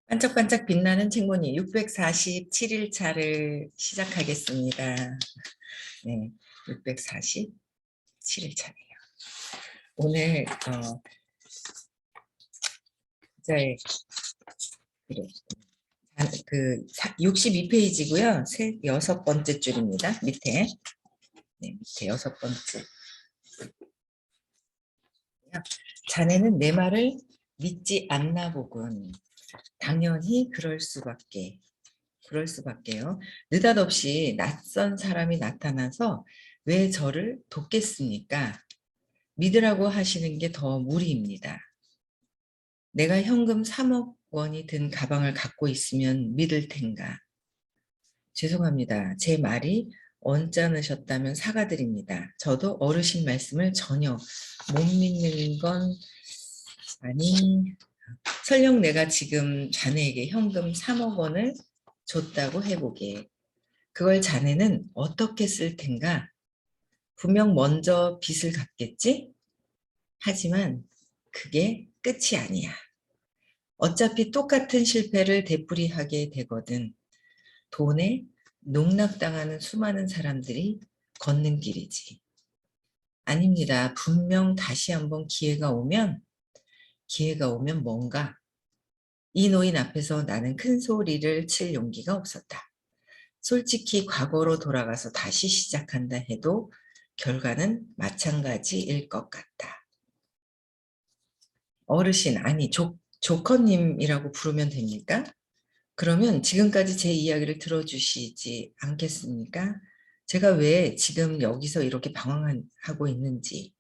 반짝반짝 빛나는 친구니 647일 차를 시작하겠습니다. 네, 647일 차네요. 오늘 이제 그 62페이지고요. 여섯 번째 줄입니다. 밑에. 네, 밑에 여섯 번째. 자네는 내 말을 믿지 않나 보군. 당연히 그럴 수밖에요. 느닷없이 낯선 사람이 나타나서 왜 저를 돕겠습니까? 믿으라고 하시는 게 더 무리입니다. 내가 현금 3억 원이 든 가방을 갖고 있으면 믿을 텐가? 죄송합니다. 제 말이 언짢으셨다면 사과드립니다. 저도 어르신 말씀을 전혀 못 믿는 건 아니, 설령 내가 지금 자네에게 현금 3억 원을 줬다고 해보게. 그걸 자네는 어떻게 쓸 텐가? 분명 먼저 빚을 갚겠지? 하지만 그게 끝이 아니야. 어차피 똑같은 실패를 되풀이하게 되거든. 돈에 농락당하는 수많은 사람들이 걷는 길이지. 아닙니다. 분명 다시 한번 기회가 오면 뭔가 이 노인 앞에서 나는 큰 소리를 칠 용기가 없었다. 솔직히 과거로 돌아가서 다시 시작한다 해도 결과는 마찬가지일 것 같다. 어르신, 아니 조커님이라고 부르면 됩니까? 그러면 지금까지 제 이야기를 들어주시지 않겠습니까? 제가 왜 지금 여기서 이렇게 방황하고 있는지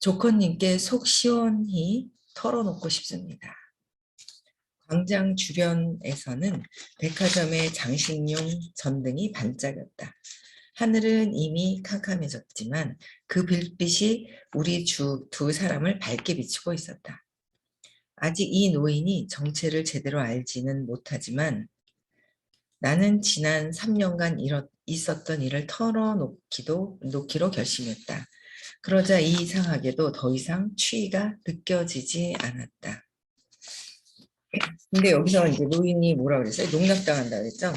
조커님께 속 시원히 털어놓고 싶습니다. 광장 주변에서는 백화점의 장식용 전등이 반짝였다. 하늘은 이미 캄캄해졌지만 그 불빛이 우리 두 사람을 밝게 비추고 있었다. 아직 이 노인이 정체를 제대로 알지는 못하지만 나는 지난 3년간 있었던 일을 놓기로 결심했다. 그러자 이상하게도 더 이상 추위가 느껴지지 않았다. 근데 여기서 이제 노인이 뭐라 그랬어요? 농락당한다 그랬죠?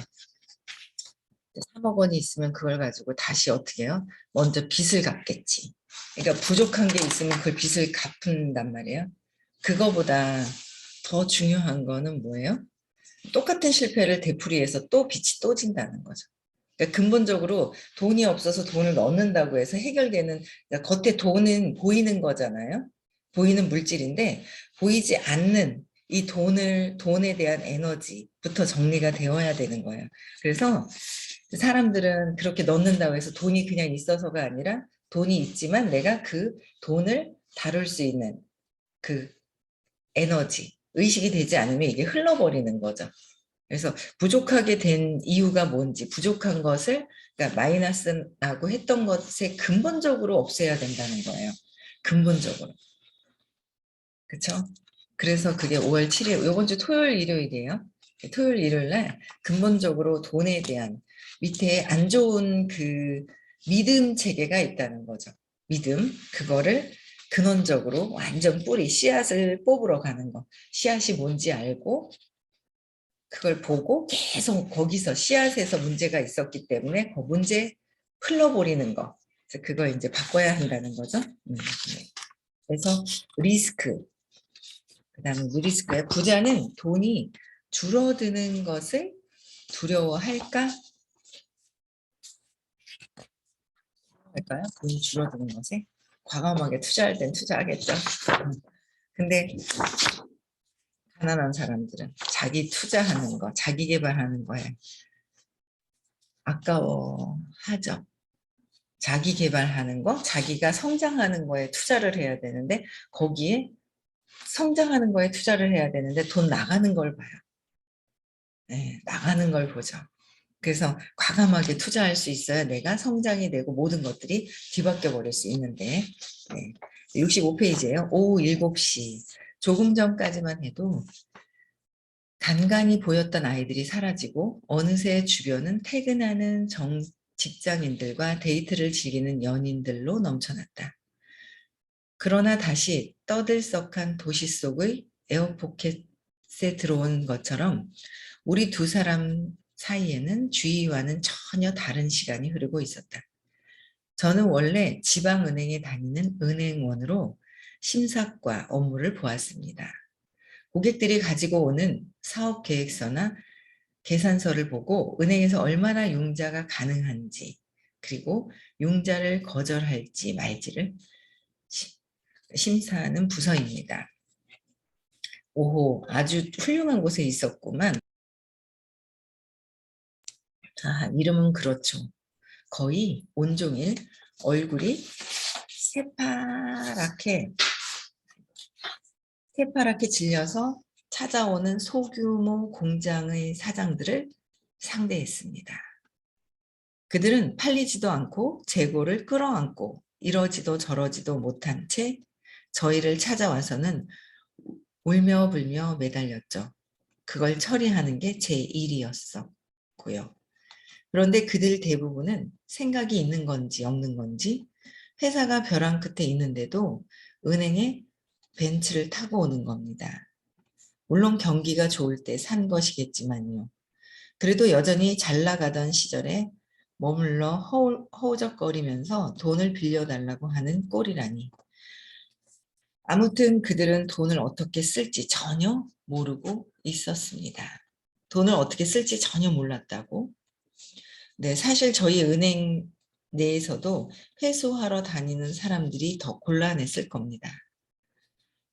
3억 원이 있으면 그걸 가지고 다시 어떻게 해요? 먼저 빚을 갚겠지. 그러니까 부족한 게 있으면 그 빚을 갚는단 말이에요. 그거보다 더 중요한 거는 뭐예요? 똑같은 실패를 되풀이해서 또 빚이 또 진다는 거죠. 그러니까 근본적으로 돈이 없어서 돈을 넣는다고 해서 해결되는, 그러니까 겉에 돈은 보이는 거잖아요. 보이는 물질인데 보이지 않는 이 돈에 대한 에너지부터 정리가 되어야 되는 거예요. 그래서 사람들은 그렇게 넣는다고 해서 돈이 그냥 있어서가 아니라 돈이 있지만 내가 그 돈을 다룰 수 있는 그 에너지, 의식이 되지 않으면 이게 흘러버리는 거죠. 그래서 부족하게 된 이유가 뭔지, 부족한 것을, 그러니까 마이너스라고 했던 것에 근본적으로 없애야 된다는 거예요. 근본적으로. 그렇죠? 그래서 그게 5월 7일, 이번 주 토요일, 일요일이에요. 토요일, 일요일 날 근본적으로 돈에 대한 밑에 안 좋은 그 믿음 체계가 있다는 거죠. 믿음, 그거를 근원적으로 완전 뿌리, 씨앗을 뽑으러 가는 거. 씨앗이 뭔지 알고 그걸 보고 계속 거기서 씨앗에서 문제가 있었기 때문에 그 문제 흘러버리는 거. 그래서 그걸 이제 바꿔야 한다는 거죠. 네. 그래서 리스크, 그다음에 리스크예요. 부자는 돈이 줄어드는 것을 두려워할까? 할까요? 돈이 줄어드는 것에 과감하게 투자할 땐 투자하겠죠. 근데 가난한 사람들은 자기 투자하는 거, 자기 개발하는 거에 아까워하죠. 자기 개발하는 거, 자기가 성장하는 거에 투자를 해야 되는데 거기에 성장하는 거에 투자를 해야 되는데 돈 나가는 걸 봐요. 네, 나가는 걸 보죠. 그래서 과감하게 투자할 수 있어야 내가 성장이 되고 모든 것들이 뒤바뀌어 버릴 수 있는데, 네. 65페이지예요. 오후 7시. 조금 전까지만 해도 간간히 보였던 아이들이 사라지고 어느새 주변은 퇴근하는 직장인들과 데이트를 즐기는 연인들로 넘쳐났다. 그러나 다시 떠들썩한 도시 속의 에어포켓 들어온 것처럼 우리 두 사람 사이에는 주희와는 전혀 다른 시간이 흐르고 있었다. 저는 원래 지방은행에 다니는 은행원으로 심사과 업무를 보았습니다. 고객들이 가지고 오는 사업계획서나 계산서를 보고 은행에서 얼마나 융자가 가능한지, 그리고 융자를 거절할지 말지를 심사하는 부서입니다. 오호, 아주 훌륭한 곳에 있었구만. 아, 이름은 그렇죠. 거의 온종일 얼굴이 새파랗게 질려서 찾아오는 소규모 공장의 사장들을 상대했습니다. 그들은 팔리지도 않고 재고를 끌어안고 이러지도 저러지도 못한 채 저희를 찾아와서는 울며불며 매달렸죠. 그걸 처리하는 게 제 일이었었고요. 그런데 그들 대부분은 생각이 있는 건지 없는 건지 회사가 벼랑 끝에 있는데도 은행에 벤츠를 타고 오는 겁니다. 물론 경기가 좋을 때 산 것이겠지만요. 그래도 여전히 잘 나가던 시절에 머물러 허우적거리면서 돈을 빌려달라고 하는 꼴이라니. 아무튼 그들은 돈을 어떻게 쓸지 전혀 모르고 있었습니다. 돈을 어떻게 쓸지 전혀 몰랐다고? 네, 사실 저희 은행 내에서도 회수하러 다니는 사람들이 더 곤란했을 겁니다.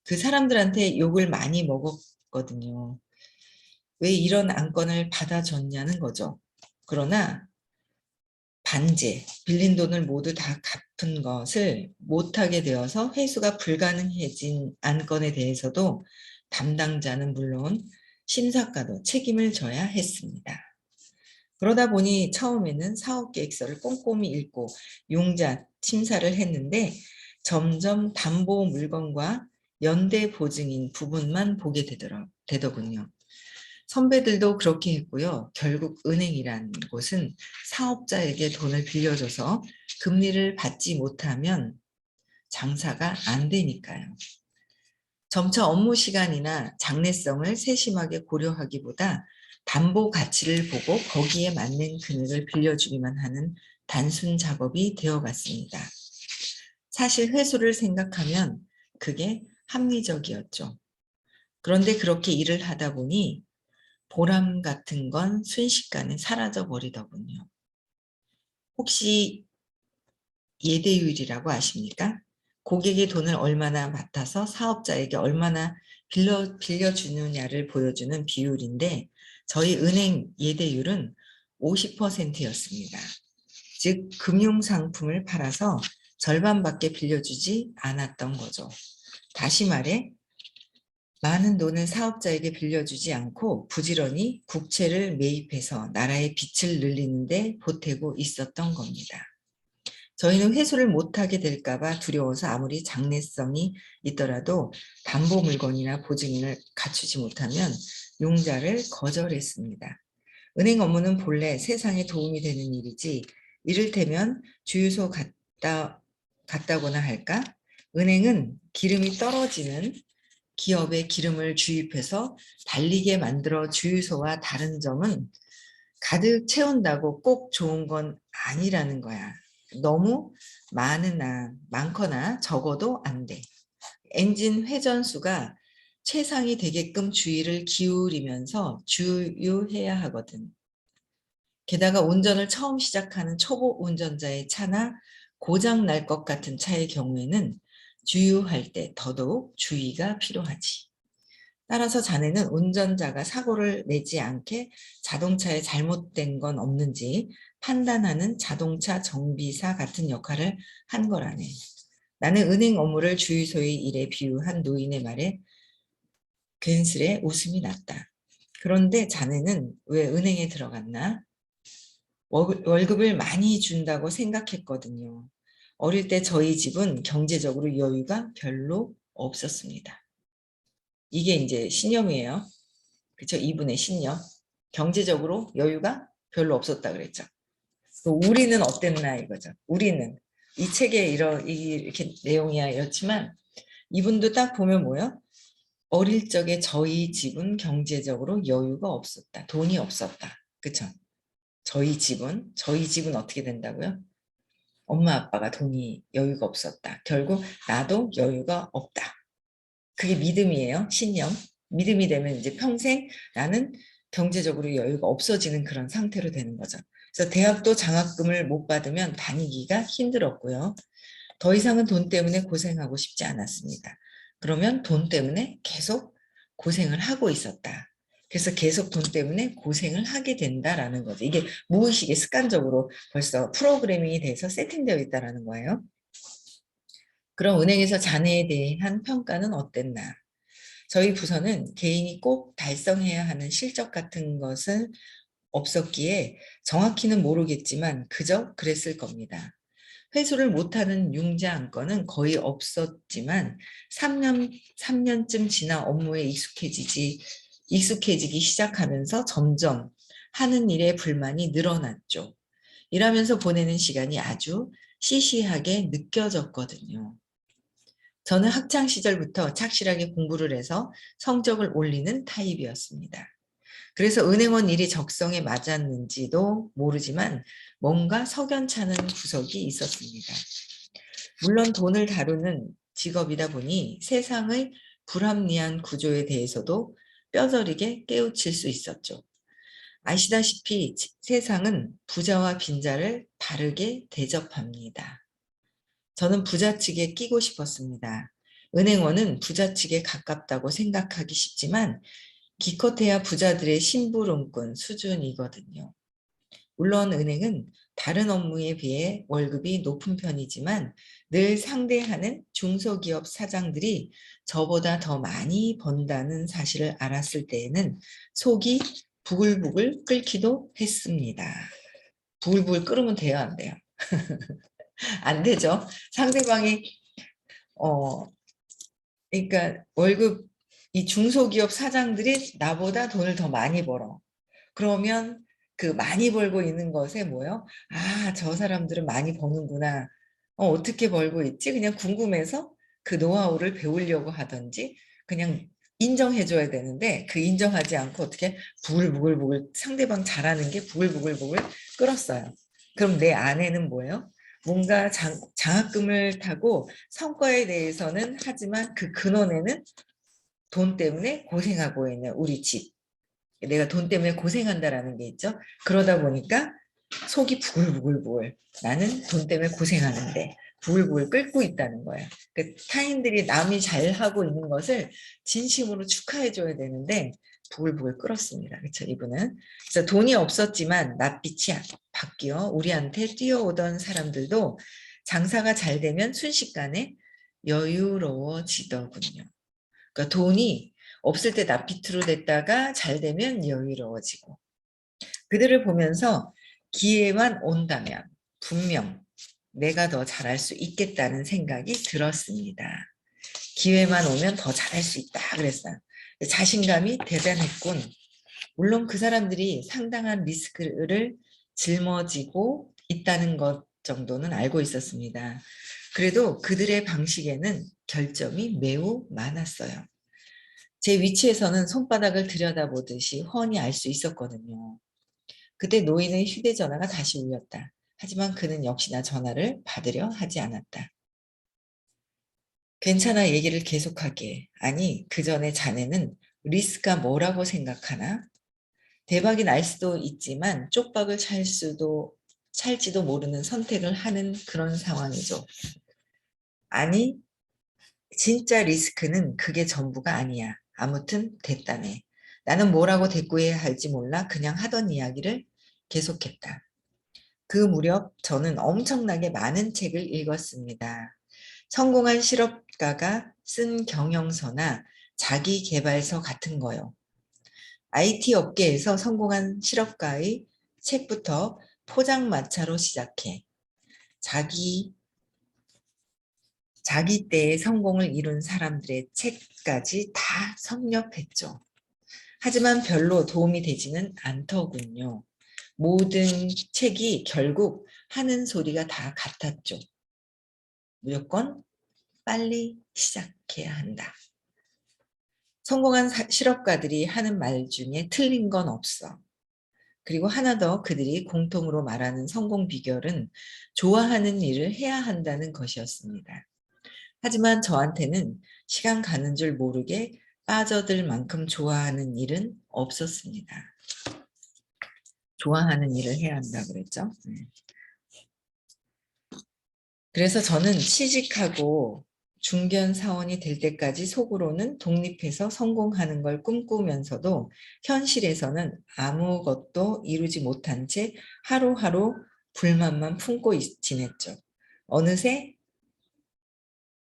그 사람들한테 욕을 많이 먹었거든요. 왜 이런 안건을 받아줬냐는 거죠. 그러나 반제, 빌린 돈을 모두 다 갚은 것을 못하게 되어서 회수가 불가능해진 안건에 대해서도 담당자는 물론 심사과도 책임을 져야 했습니다. 그러다 보니 처음에는 사업계획서를 꼼꼼히 읽고 융자 심사를 했는데 점점 담보 물건과 연대 보증인 부분만 보게 되더군요. 선배들도 그렇게 했고요. 결국 은행이란 곳은 사업자에게 돈을 빌려줘서 금리를 받지 못하면 장사가 안 되니까요. 점차 업무 시간이나 장래성을 세심하게 고려하기보다 담보 가치를 보고 거기에 맞는 금액을 빌려주기만 하는 단순 작업이 되어갔습니다. 사실 회수를 생각하면 그게 합리적이었죠. 그런데 그렇게 일을 하다 보니 보람 같은 건 순식간에 사라져 버리더군요. 혹시 예대율이라고 아십니까? 고객의 돈을 얼마나 맡아서 사업자에게 얼마나 빌려주느냐를 보여주는 비율인데 저희 은행 예대율은 50%였습니다. 즉 금융상품을 팔아서 절반밖에 빌려주지 않았던 거죠. 다시 말해 많은 돈을 사업자에게 빌려주지 않고 부지런히 국채를 매입해서 나라의 빚을 늘리는데 보태고 있었던 겁니다. 저희는 회수를 못하게 될까 봐 두려워서 아무리 장래성이 있더라도 담보 물건이나 보증인을 갖추지 못하면 융자를 거절했습니다. 은행 업무는 본래 세상에 도움이 되는 일이지 이를테면 주유소 갔다거나 할까? 은행은 기름이 떨어지는 기업에 기름을 주입해서 달리게 만들어 주유소와 다른 점은 가득 채운다고 꼭 좋은 건 아니라는 거야. 너무 많거나 적어도 안 돼. 엔진 회전수가 최상이 되게끔 주의를 기울이면서 주유해야 하거든. 게다가 운전을 처음 시작하는 초보 운전자의 차나 고장 날 것 같은 차의 경우에는 주유할 때 더더욱 주의가 필요하지. 따라서 자네는 운전자가 사고를 내지 않게 자동차에 잘못된 건 없는지 판단하는 자동차 정비사 같은 역할을 한 거라네. 나는 은행 업무를 주유소의 일에 비유한 노인의 말에 괜스레 웃음이 났다. 그런데 자네는 왜 은행에 들어갔나? 월급을 많이 준다고 생각했거든요. 어릴 때 저희 집은 경제적으로 여유가 별로 없었습니다. 이게 이제 신념이에요. 그렇죠? 이분의 신념. 경제적으로 여유가 별로 없었다 그랬죠. 우리는 어땠나 이거죠. 우리는 이 책에 이렇게 내용이야 이렇지만 이분도 딱 보면 뭐예요? 어릴 적에 저희 집은 경제적으로 여유가 없었다. 돈이 없었다. 그쵸? 저희 집은 어떻게 된다고요? 엄마 아빠가 돈이 여유가 없었다. 결국 나도 여유가 없다. 그게 믿음이에요. 신념. 믿음이 되면 이제 평생 나는 경제적으로 여유가 없어지는 그런 상태로 되는 거죠. 그래서 대학도 장학금을 못 받으면 다니기가 힘들었고요. 더 이상은 돈 때문에 고생하고 싶지 않았습니다. 그러면 돈 때문에 계속 고생을 하고 있었다. 그래서 계속 돈 때문에 고생을 하게 된다라는 거죠. 이게 무의식의 습관적으로 벌써 프로그래밍이 돼서 세팅되어 있다는 거예요. 그럼 은행에서 자네에 대한 평가는 어땠나? 저희 부서는 개인이 꼭 달성해야 하는 실적 같은 것은 없었기에 정확히는 모르겠지만 그저 그랬을 겁니다. 회수를 못하는 융자 안건은 거의 없었지만 3년쯤 지나 업무에 익숙해지기 시작하면서 점점 하는 일에 불만이 늘어났죠. 일하면서 보내는 시간이 아주 시시하게 느껴졌거든요. 저는 학창 시절부터 착실하게 공부를 해서 성적을 올리는 타입이었습니다. 그래서 은행원 일이 적성에 맞았는지도 모르지만 뭔가 석연찮은 구석이 있었습니다. 물론 돈을 다루는 직업이다 보니 세상의 불합리한 구조에 대해서도 뼈저리게 깨우칠 수 있었죠. 아시다시피 세상은 부자와 빈자를 다르게 대접합니다. 저는 부자 측에 끼고 싶었습니다. 은행원은 부자 측에 가깝다고 생각하기 쉽지만 기껏해야 부자들의 심부름꾼 수준이거든요. 물론 은행은 다른 업무에 비해 월급이 높은 편이지만 늘 상대하는 중소기업 사장들이 저보다 더 많이 번다는 사실을 알았을 때에는 속이 부글부글 끓기도 했습니다. 부글부글 끓으면 돼요, 안 돼요? 안 되죠. 상대방이 어 그러니까 월급 이 중소기업 사장들이 나보다 돈을 더 많이 벌어. 그러면 그 많이 벌고 있는 것에 뭐요? 아, 저 사람들은 많이 버는구나. 어떻게 벌고 있지? 그냥 궁금해서 그 노하우를 배우려고 하든지 그냥 인정해줘야 되는데 그 인정하지 않고 어떻게 부글부글부글 상대방 잘하는 게 부글부글부글 끓었어요. 그럼 내 안에는 뭐예요? 뭔가 장학금을 타고 성과에 대해서는 하지만 그 근원에는 돈 때문에 고생하고 있는 우리 집. 내가 돈 때문에 고생한다라는 게 있죠. 그러다 보니까 속이 부글부글부글. 나는 돈 때문에 고생하는데 부글부글 끓고 있다는 거예요. 그 타인들이 남이 잘하고 있는 것을 진심으로 축하해 줘야 되는데 부글부글 끓었습니다. 그렇죠, 이분은. 그래서 돈이 없었지만 낯빛이 바뀌어 우리한테 뛰어오던 사람들도 장사가 잘 되면 순식간에 여유로워지더군요. 그러니까 돈이 없을 때 낯빛으로 됐다가 잘 되면 여유로워지고 그들을 보면서 기회만 온다면 분명 내가 더 잘할 수 있겠다는 생각이 들었습니다. 기회만 오면 더 잘할 수 있다 그랬어요. 자신감이 대단했군. 물론 그 사람들이 상당한 리스크를 짊어지고 있다는 것 정도는 알고 있었습니다. 그래도 그들의 방식에는 결점이 매우 많았어요. 제 위치에서는 손바닥을 들여다보듯이 훤히 알 수 있었거든요. 그때 노인의 휴대전화가 다시 울렸다. 하지만 그는 역시나 전화를 받으려 하지 않았다. 괜찮아 얘기를 계속하게. 아니 그 전에 자네는 리스크가 뭐라고 생각하나? 대박이 날 수도 있지만 쪽박을 찰지도 모르는 선택을 하는 그런 상황이죠. 아니 진짜 리스크는 그게 전부가 아니야. 아무튼 됐다네. 나는 뭐라고 대꾸해야 할지 몰라 그냥 하던 이야기를 계속했다. 그 무렵 저는 엄청나게 많은 책을 읽었습니다. 성공한 실업가가 쓴 경영서나 자기계발서 같은 거요. IT 업계에서 성공한 실업가의 책부터 포장마차로 시작해 자기 때의 성공을 이룬 사람들의 책까지 다 섭렵했죠. 하지만 별로 도움이 되지는 않더군요. 모든 책이 결국 하는 소리가 다 같았죠. 무조건 빨리 시작해야 한다. 성공한 실업가들이 하는 말 중에 틀린 건 없어. 그리고 하나 더 그들이 공통으로 말하는 성공 비결은 좋아하는 일을 해야 한다는 것이었습니다. 하지만 저한테는 시간 가는 줄 모르게 빠져들 만큼 좋아하는 일은 없었습니다. 좋아하는 일을 해야 한다 그랬죠. 그래서 저는 취직하고 중견 사원이 될 때까지 속으로는 독립해서 성공하는 걸 꿈꾸면서도 현실에서는 아무것도 이루지 못한 채 하루하루 불만만 품고 지냈죠. 어느새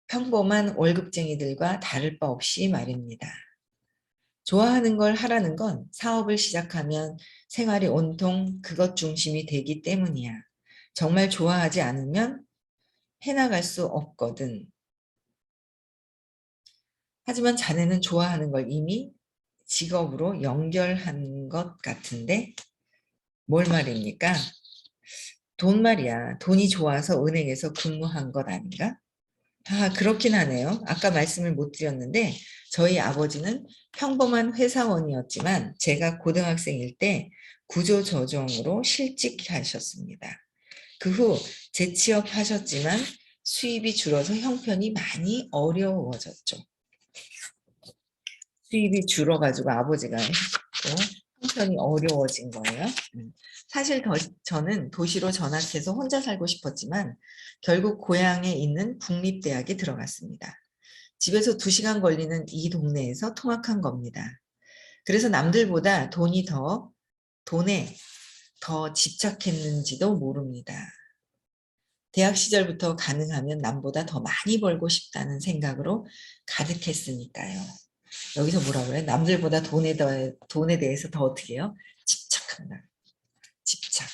평범한 월급쟁이들과 다를 바 없이 말입니다. 좋아하는 걸 하라는 건 사업을 시작하면 생활이 온통 그것 중심이 되기 때문이야. 정말 좋아하지 않으면 해나갈 수 없거든. 하지만 자네는 좋아하는 걸 이미 직업으로 연결한 것 같은데 뭘 말입니까? 돈 말이야. 돈이 좋아서 은행에서 근무한 것 아닌가? 아, 그렇긴 하네요. 아까 말씀을 못 드렸는데 저희 아버지는 평범한 회사원이었지만 제가 고등학생일 때 구조조정으로 실직하셨습니다. 그 후 재취업하셨지만 수입이 줄어서 형편이 많이 어려워졌죠. 수입이 줄어가지고 아버지가 또 형편이 어려워진 거예요. 사실 저는 도시로 전학해서 혼자 살고 싶었지만 결국 고향에 있는 국립대학에 들어갔습니다. 집에서 2시간 걸리는 이 동네에서 통학한 겁니다. 그래서 남들보다 돈에 더 집착했는지도 모릅니다. 대학 시절부터 가능하면 남보다 더 많이 벌고 싶다는 생각으로 가득했으니까요. 여기서 뭐라고 해요? 남들보다 돈에 대해서 더 어떻게 해요? 집착한다. 집착.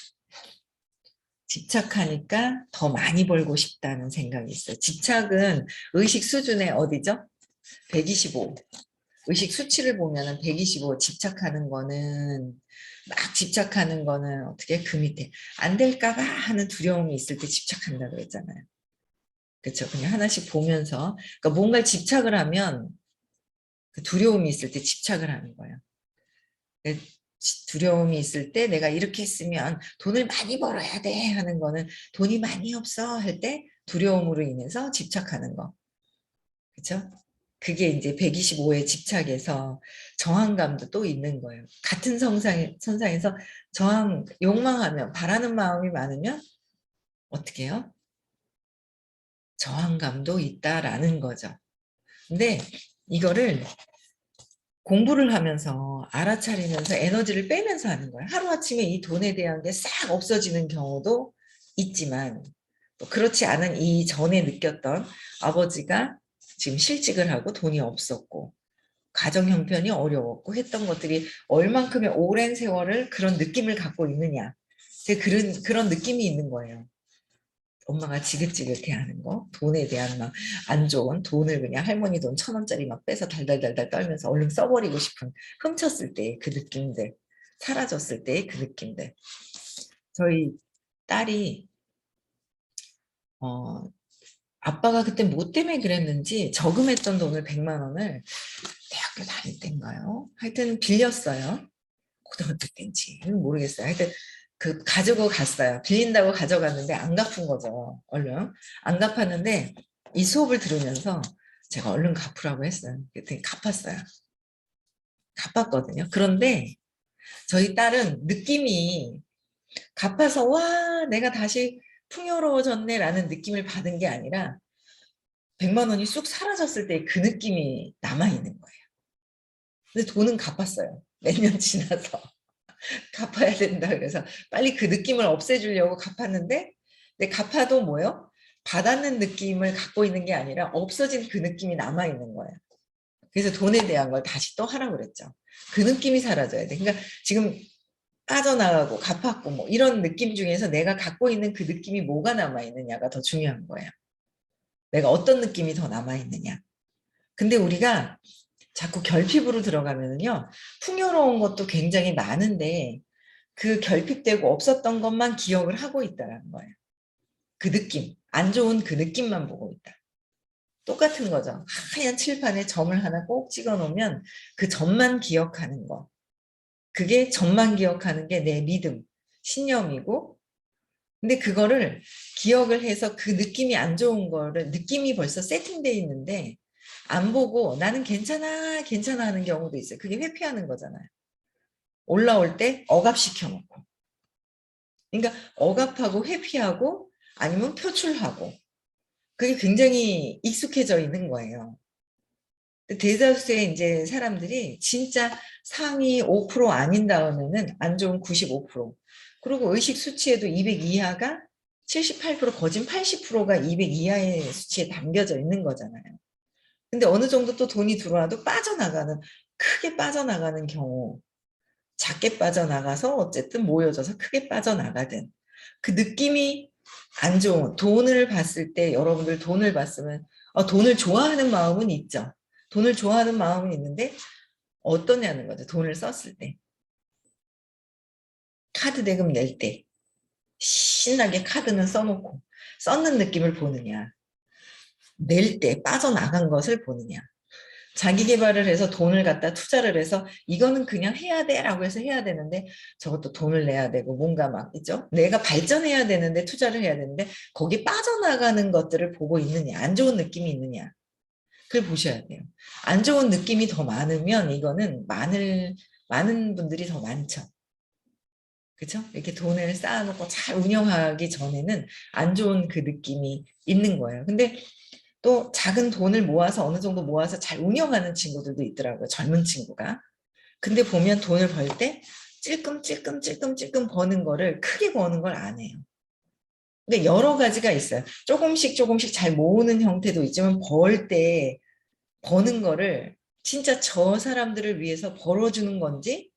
집착하니까 더 많이 벌고 싶다는 생각이 있어요. 집착은 의식 수준의 어디죠? 125. 의식 수치를 보면은 125 집착하는 거는 어떻게 그 밑에 안 될까봐 하는 두려움이 있을 때 집착한다 그랬잖아요. 그렇죠. 그냥 하나씩 보면서 그러니까 뭔가 집착을 하면 그 두려움이 있을 때 집착을 하는 거예요. 두려움이 있을 때 내가 이렇게 했으면 돈을 많이 벌어야 돼 하는 거는 돈이 많이 없어 할 때 두려움으로 인해서 집착하는 거. 그렇죠? 그게 이제 125의 집착에서 저항감도 또 있는 거예요. 같은 선상에서 욕망하면 바라는 마음이 많으면 어떻게 해요? 저항감도 있다라는 거죠. 근데 이거를 공부를 하면서 알아차리면서 에너지를 빼면서 하는 거예요. 하루아침에 이 돈에 대한 게 싹 없어지는 경우도 있지만 또 그렇지 않은 이 전에 느꼈던 아버지가 지금 실직을 하고 돈이 없었고 가정 형편이 어려웠고 했던 것들이 얼만큼의 오랜 세월을 그런 느낌을 갖고 있느냐. 그런 느낌이 있는 거예요. 엄마가 지긋지긋해하는 거, 돈에 대한 막 안 좋은 돈을 그냥 할머니 돈 1,000원짜리 막 빼서 달달달달 떨면서 얼른 써버리고 싶은 훔쳤을 때의 그 느낌들, 사라졌을 때의 그 느낌들. 저희 딸이 아빠가 그때 뭐 때문에 그랬는지 저금했던 돈을 100만 원을 대학교 다닐 때인가요? 하여튼 빌렸어요. 고등학교 때인지는 모르겠어요. 하여튼 그 가지고 갔어요. 빌린다고 가져갔는데 안 갚은 거죠. 얼른 안 갚았는데 이 수업을 들으면서 제가 얼른 갚으라고 했어요. 그랬더니 갚았어요. 갚았거든요. 그런데 저희 딸은 느낌이 갚아서 와 내가 다시 풍요로워졌네 라는 느낌을 받은 게 아니라 100만 원이 쑥 사라졌을 때 그 느낌이 남아있는 거예요. 근데 돈은 갚았어요. 몇 년 지나서. 갚아야 된다 그래서 빨리 그 느낌을 없애주려고 갚았는데 근데 갚아도 뭐요? 받았는 느낌을 갖고 있는 게 아니라 없어진 그 느낌이 남아있는 거예요. 그래서 돈에 대한 걸 다시 또 하라고 그랬죠. 그 느낌이 사라져야 돼. 그러니까 지금 빠져나가고 갚았고 뭐 이런 느낌 중에서 내가 갖고 있는 그 느낌이 뭐가 남아있느냐가 더 중요한 거예요. 내가 어떤 느낌이 더 남아있느냐. 근데 우리가 자꾸 결핍으로 들어가면요. 풍요로운 것도 굉장히 많은데 그 결핍되고 없었던 것만 기억을 하고 있다는 거예요. 그 느낌, 안 좋은 그 느낌만 보고 있다. 똑같은 거죠. 하얀 칠판에 점을 하나 꼭 찍어 놓으면 그 점만 기억하는 거. 그게 점만 기억하는 게 내 믿음, 신념이고, 근데 그거를 기억을 해서 그 느낌이 안 좋은 거를, 느낌이 벌써 세팅돼 있는데 안 보고 나는 괜찮아 괜찮아 하는 경우도 있어요. 그게 회피하는 거잖아요. 올라올 때 억압시켜 놓고, 그러니까 억압하고 회피하고 아니면 표출하고, 그게 굉장히 익숙해져 있는 거예요. 대다수의 이제 사람들이 진짜 상위 5% 아닌 다음에는 안 좋은 95%, 그리고 의식 수치에도 200 이하가 78%, 거진 80%가 200 이하의 수치에 담겨져 있는 거잖아요. 근데 어느 정도 또 돈이 들어와도 빠져나가는, 크게 빠져나가는 경우, 작게 빠져나가서 어쨌든 모여져서 크게 빠져나가든, 그 느낌이 안 좋은, 돈을 봤을 때, 여러분들 돈을 봤으면 돈을 좋아하는 마음은 있죠. 돈을 좋아하는 마음은 있는데 어떠냐는 거죠. 돈을 썼을 때, 카드 대금 낼 때 신나게 카드는 써놓고 썼는 느낌을 보느냐, 낼 때 빠져나간 것을 보느냐. 자기 개발을 해서 돈을 갖다 투자를 해서 이거는 그냥 해야 돼 라고 해서 해야 되는데, 저것도 돈을 내야 되고 뭔가 막 있죠. 내가 발전해야 되는데 투자를 해야 되는데 거기 빠져나가는 것들을 보고 있느냐, 안 좋은 느낌이 있느냐, 그걸 보셔야 돼요. 안 좋은 느낌이 더 많으면 이거는 많은 분들이 더 많죠. 그렇죠? 이렇게 돈을 쌓아놓고 잘 운영하기 전에는 안 좋은 그 느낌이 있는 거예요. 근데 또 작은 돈을 모아서 어느 정도 모아서 잘 운영하는 친구들도 있더라고요. 젊은 친구가. 근데 보면 돈을 벌 때 찔끔찔끔 버는 거를, 크게 버는 걸 안 해요. 근데 여러 가지가 있어요. 조금씩 잘 모으는 형태도 있지만 벌 때 버는 거를 진짜 저 사람들을 위해서 벌어주는 건지,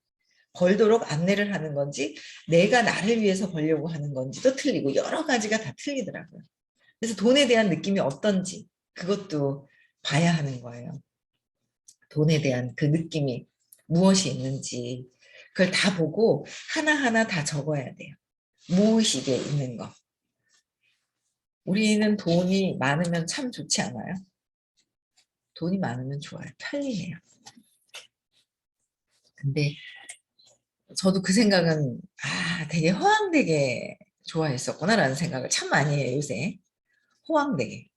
벌도록 안내를 하는 건지, 내가 나를 위해서 벌려고 하는 건지도 틀리고 여러 가지가 다 틀리더라고요. 그래서 돈에 대한 느낌이 어떤지 그것도 봐야 하는 거예요. 돈에 대한 그 느낌이 무엇이 있는지 그걸 다 보고 하나하나 다 적어야 돼요. 무의식에 있는 거. 우리는 돈이 많으면 참 좋지 않아요? 돈이 많으면 좋아요. 편리해요. 근데 저도 그 생각은 되게 허황되게 좋아했었구나라는 생각을 참 많이 해요. 요새 허황되게.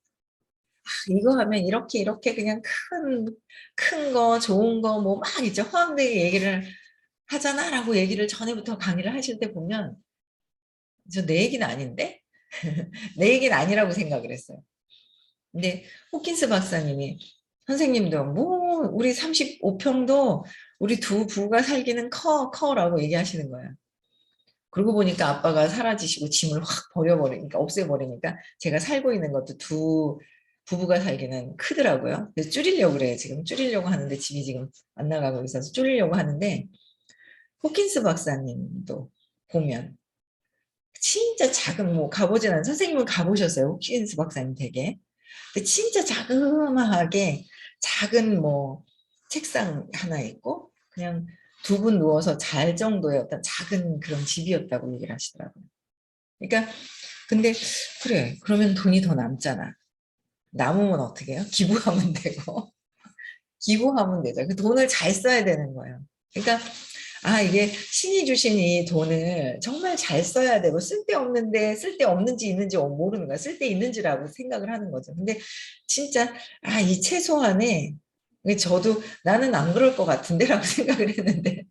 이거 하면 이렇게 그냥 큰 거, 좋은 거, 뭐 막 있죠. 허황되게 얘기를 하잖아라고 얘기를 전에부터 강의를 하실 때 보면, 저 내 얘기는 아닌데? 내 얘기는 아니라고 생각을 했어요. 근데 호킨스 박사님이, 선생님도 뭐 우리 35평도 우리 두 부가 살기는 커라고 얘기하시는 거예요. 그러고 보니까 아빠가 사라지시고 짐을 확 버려버리니까, 없애버리니까 제가 살고 있는 것도 두 부부가 살기는 크더라고요. 그래서 줄이려고 그래요. 지금 줄이려고 하는데 집이 지금 안 나가고 있어서 줄이려고 하는데, 호킨스 박사님도 보면 진짜 작은, 뭐 가보진 않은, 선생님은 가보셨어요. 호킨스 박사님 댁에. 근데 진짜 자그마하게 작은 뭐 책상 하나 있고 그냥 두 분 누워서 잘 정도의 어떤 작은 그런 집이었다고 얘기를 하시더라고요. 그러니까 근데 그래, 그러면 돈이 더 남잖아. 남으면 어떻게 해요? 기부하면 되고. 기부하면 되죠. 그 돈을 잘 써야 되는 거예요. 그러니까 이게 신이 주신 이 돈을 정말 잘 써야 되고, 쓸데없는데 쓸데없는지 있는지 모르는 거야. 쓸데 있는지라고 생각을 하는 거죠. 근데 진짜 이 최소한에, 저도 나는 안 그럴 것 같은데라고 생각을 했는데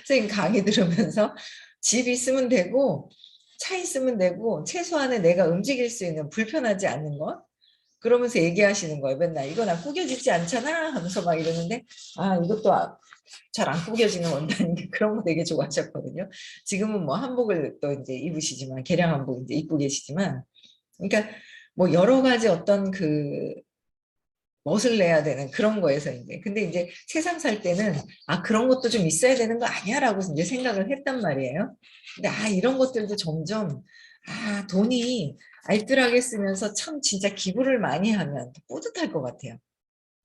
선생님 강의 들으면서 집 있으면 되고 차 있으면 되고 최소한의 내가 움직일 수 있는, 불편하지 않는 것, 그러면서 얘기하시는 거예요. 맨날 이거 나 구겨지지 않잖아 하면서 막 이러는데, 이것도 잘 안 구겨지는 원단인데 그런 거 되게 좋아하셨거든요. 지금은 뭐 한복을 또 이제 입으시지만, 개량 한복 이제 입고 계시지만, 그러니까 뭐 여러 가지 어떤 그 멋을 내야 되는 그런 거에서 이제, 근데 이제 세상 살 때는 그런 것도 좀 있어야 되는 거 아니야라고 이제 생각을 했단 말이에요. 근데 이런 것들도 점점 돈이 알뜰하게 쓰면서 참 진짜 기부를 많이 하면 뿌듯할 것 같아요.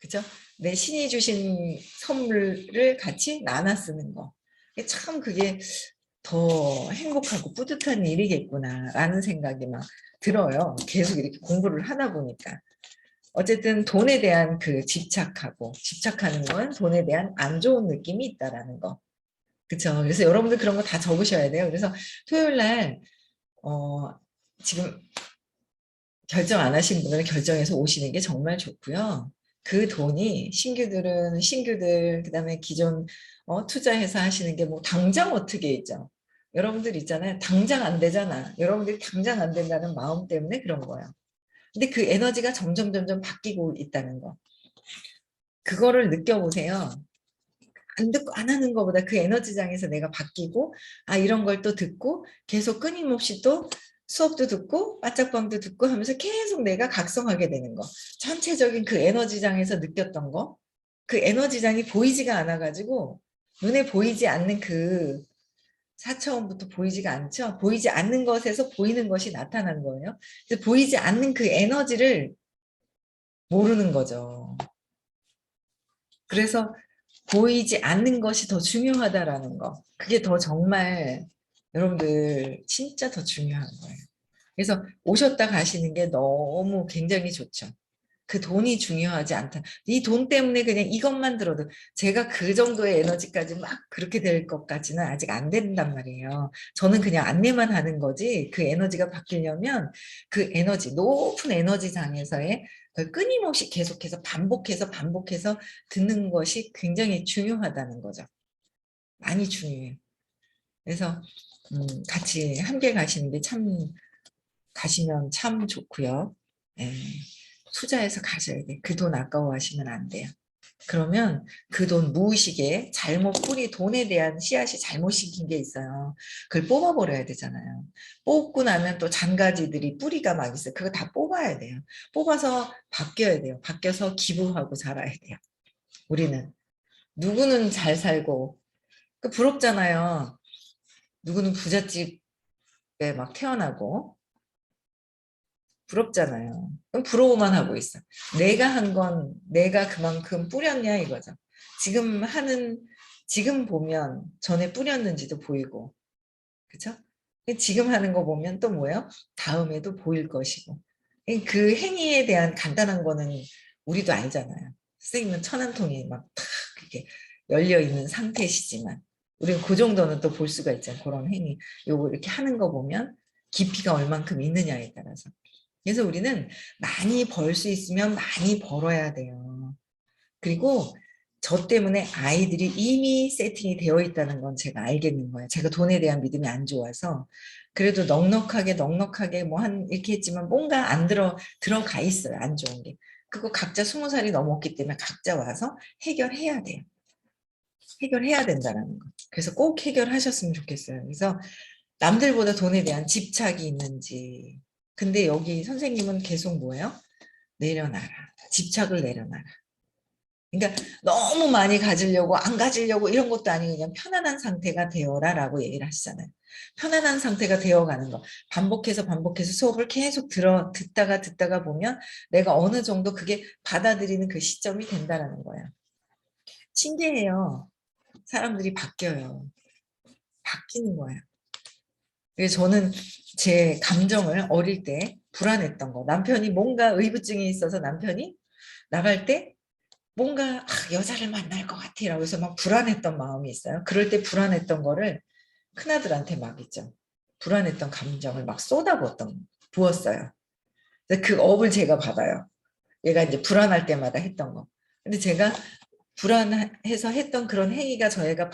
그죠? 내 신이 주신 선물을 같이 나눠 쓰는 거. 참 그게 더 행복하고 뿌듯한 일이겠구나라는 생각이 막 들어요. 계속 이렇게 공부를 하다 보니까. 어쨌든 돈에 대한 그 집착하는 건 돈에 대한 안 좋은 느낌이 있다라는 거. 그쵸? 그래서 여러분들 그런 거 다 적으셔야 돼요. 그래서 토요일 날, 지금 결정 안 하신 분들은 결정해서 오시는 게 정말 좋고요. 그 돈이 신규들, 그다음에 기존 투자해서 하시는 게 뭐 당장 어떻게 있죠? 여러분들 있잖아요. 당장 안 되잖아. 여러분들이 당장 안 된다는 마음 때문에 그런 거예요. 근데 그 에너지가 점점 바뀌고 있다는 거. 그거를 느껴보세요. 안 듣고 안 하는 것보다 그 에너지장에서 내가 바뀌고, 아, 이런 걸 또 듣고, 계속 끊임없이 또 수업도 듣고, 빠짝방도 듣고 하면서 계속 내가 각성하게 되는 거. 전체적인 그 에너지장에서 느꼈던 거. 그 에너지장이 보이지가 않아가지고, 눈에 보이지 않는 그 4차원부터 보이지가 않죠. 보이지 않는 것에서 보이는 것이 나타난 거예요. 그래서 보이지 않는 그 에너지를 모르는 거죠. 그래서 보이지 않는 것이 더 중요하다라는 거. 그게 더 정말 여러분들 진짜 더 중요한 거예요. 그래서 오셨다 가시는 게 너무 굉장히 좋죠. 그 돈이 중요하지 않다. 이 돈 때문에 그냥 이것만 들어도 제가 그 정도의 에너지까지 막 그렇게 될 것까지는 아직 안 된단 말이에요. 저는 그냥 안내만 하는 거지 그 에너지가 바뀌려면 그 에너지, 높은 에너지장에서의 그 끊임없이 계속해서 반복해서 듣는 것이 굉장히 중요하다는 거죠. 많이 중요해요. 그래서 같이 함께 가시는 게 가시면 참 좋고요. 예. 투자해서 가셔야 돼. 그 돈 아까워하시면 안 돼요. 그러면 그 돈 무의식에 잘못 돈에 대한 씨앗이 잘못 심긴 게 있어요. 그걸 뽑아버려야 되잖아요. 뽑고 나면 또 잔가지들이 뿌리가 막 있어요. 그거 다 뽑아야 돼요. 뽑아서 바뀌어야 돼요. 바뀌어서 기부하고 자라야 돼요. 우리는. 누구는 잘 살고, 부럽잖아요. 누구는 부잣집에 막 태어나고, 부럽잖아요. 그럼 부러워만 하고 있어. 내가 한 건 내가 그만큼 뿌렸냐 이거죠. 지금 보면 전에 뿌렸는지도 보이고, 그쵸? 지금 하는 거 보면 또 뭐예요? 다음에도 보일 것이고. 그 행위에 대한 간단한 거는 우리도 알잖아요. 선생님은 천안통이 막 탁 이렇게 열려 있는 상태시지만, 우리는 그 정도는 또 볼 수가 있잖아요. 그런 행위. 요거 이렇게 하는 거 보면 깊이가 얼만큼 있느냐에 따라서. 그래서 우리는 많이 벌 수 있으면 많이 벌어야 돼요. 그리고 저 때문에 아이들이 이미 세팅이 되어 있다는 건 제가 알겠는 거예요. 제가 돈에 대한 믿음이 안 좋아서 그래도 넉넉하게 뭐 이렇게 했지만 뭔가 안 들어가 있어요. 안 좋은 게. 그거 각자 20살이 넘었기 때문에 각자 와서 해결해야 돼요. 해결해야 된다는 거. 그래서 꼭 해결하셨으면 좋겠어요. 그래서 남들보다 돈에 대한 집착이 있는지. 근데 여기 선생님은 계속 뭐예요? 내려놔라. 집착을 내려놔라. 그러니까 너무 많이 가지려고 안 가지려고 이런 것도 아니고 그냥 편안한 상태가 되어라라고 얘기를 하시잖아요. 편안한 상태가 되어가는 거. 반복해서 수업을 계속 듣다가 보면 내가 어느 정도 그게 받아들이는 그 시점이 된다라는 거예요. 신기해요. 사람들이 바뀌어요. 바뀌는 거예요. 그래서 저는 제 감정을 어릴 때 불안했던 거. 남편이 뭔가 의부증이 있어서 남편이 나갈 때 뭔가 여자를 만날 것 같아라고 해서 막 불안했던 마음이 있어요. 그럴 때 불안했던 거를 큰아들한테 막 있죠. 불안했던 감정을 막 부었어요. 그 업을 제가 받아요. 얘가 이제 불안할 때마다 했던 거. 근데 제가 불안해서 했던 그런 행위가 저희가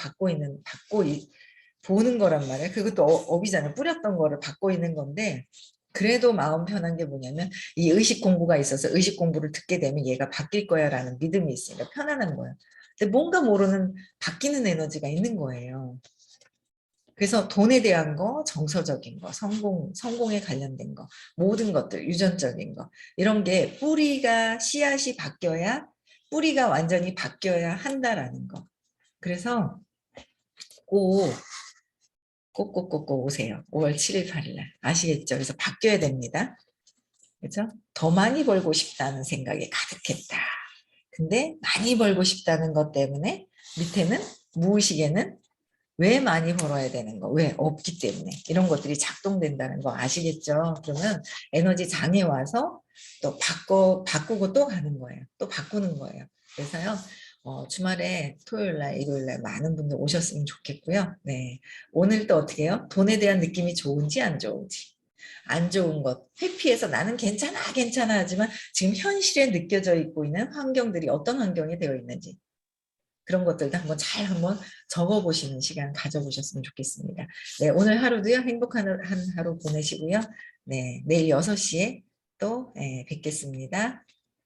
보는 거란 말이에요. 그것도 업이잖아요. 뿌렸던 거를 받고 있는 건데 그래도 마음 편한 게 뭐냐면 이 의식 공부가 있어서 의식 공부를 듣게 되면 얘가 바뀔 거야라는 믿음이 있으니까 편안한 거예요. 근데 뭔가 모르는 바뀌는 에너지가 있는 거예요. 그래서 돈에 대한 거, 정서적인 거, 성공에 관련된 거, 모든 것들, 유전적인 거 이런 게 씨앗이 바뀌어야 뿌리가 완전히 바뀌어야 한다라는 거. 그래서 꼭 꼭꼭꼭꼭 오세요. 5월 7일, 8일 날. 아시겠죠? 그래서 바뀌어야 됩니다. 그렇죠? 더 많이 벌고 싶다는 생각에 가득했다. 근데 많이 벌고 싶다는 것 때문에 밑에는 무의식에는 왜 많이 벌어야 되는 거? 왜? 없기 때문에. 이런 것들이 작동된다는 거 아시겠죠? 그러면 에너지 장에 와서 또 바꾸고 또 가는 거예요. 또 바꾸는 거예요. 그래서요. 주말에 토요일 날, 일요일 날 많은 분들 오셨으면 좋겠고요. 네. 오늘 또 어떻게 해요? 돈에 대한 느낌이 좋은지 안 좋은지. 안 좋은 것, 회피해서 나는 괜찮아, 괜찮아 하지만 지금 현실에 느껴져 있고 있는 환경들이 어떤 환경이 되어 있는지. 그런 것들도 한번 적어보시는 시간 가져보셨으면 좋겠습니다. 네, 오늘 하루도요, 행복한 한 하루 보내시고요. 네, 내일 6시에 또 뵙겠습니다.